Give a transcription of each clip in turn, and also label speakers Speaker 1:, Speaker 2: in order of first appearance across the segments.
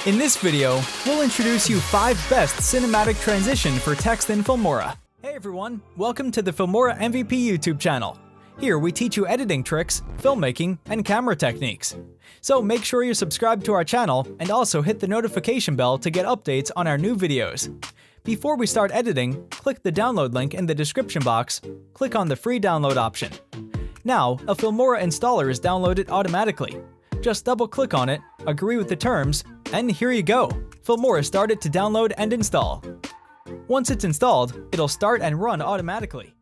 Speaker 1: In this video, we'll introduce you 5 best cinematic transition for text in Filmora. Hey everyone, welcome to the Filmora MVP YouTube channel. Here we teach you editing tricks, filmmaking, and camera techniques. So make sure you're subscribed to our channel and also hit the notification bell to get updates on our new videos. Before we start editing, click the download link in the description box, click on the free download option. Now, a Filmora installer is downloaded automatically. Just double-click on it, agree with the terms, and here you go! Filmora started to download and install. Once it's installed, it'll start and run automatically.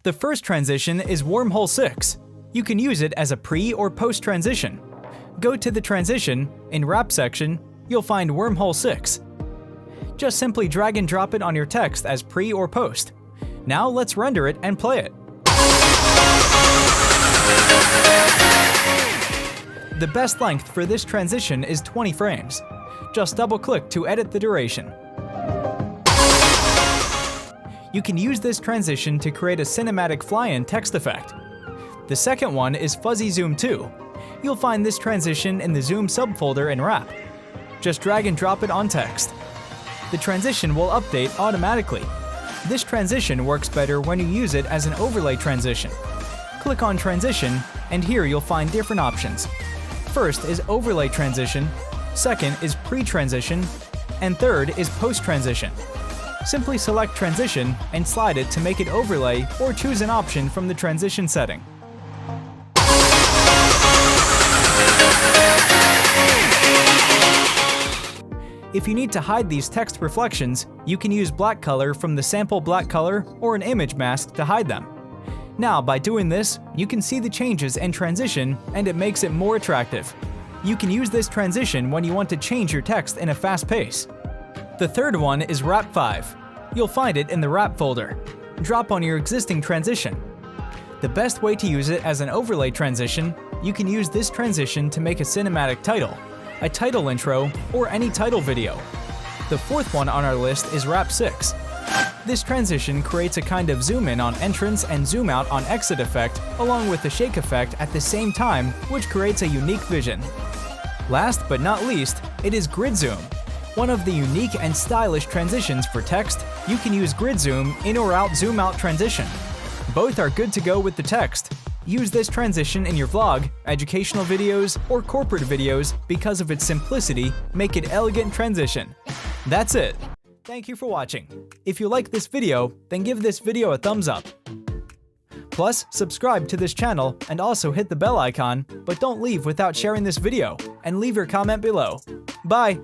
Speaker 1: The first transition is Wormhole 6. You can use it as a pre- or post-transition. Go to the transition, in Wrap section, you'll find Wormhole 6. Just simply drag and drop it on your text as pre or post. Now let's render it and play it. The best length for this transition is 20 frames. Just double-click to edit the duration. You can use this transition to create a cinematic fly-in text effect. The second one is Fuzzy Zoom 2. You'll find this transition in the Zoom subfolder in Wrap. Just drag and drop it on text. The transition will update automatically. This transition works better when you use it as an overlay transition. Click on Transition, and here you'll find different options. First is Overlay Transition, second is Pre-Transition, and third is Post-Transition. Simply select Transition and slide it to make it overlay or choose an option from the transition setting. If you need to hide these text reflections, you can use black color from the sample black color or an image mask to hide them. Now, by doing this, you can see the changes in transition and it makes it more attractive. You can use this transition when you want to change your text in a fast pace. The third one is Wrap 5. You'll find it in the Wrap folder. Drop on your existing transition. The best way to use it as an overlay transition, you can use this transition to make a cinematic title, a title intro, or any title video. The fourth one on our list is Wrap 6. This transition creates a kind of zoom in on entrance and zoom out on exit effect, along with the shake effect at the same time, which creates a unique vision. Last but not least, it is Grid Zoom. One of the unique and stylish transitions for text, you can use Grid Zoom in or out zoom out transition. Both are good to go with the text. Use this transition in your vlog, educational videos, or corporate videos because of its simplicity, make it elegant transition. That's it. Thank you for watching. If you like this video, then give this video a thumbs up. Plus, subscribe to this channel and also hit the bell icon, but don't leave without sharing this video, and leave your comment below. Bye!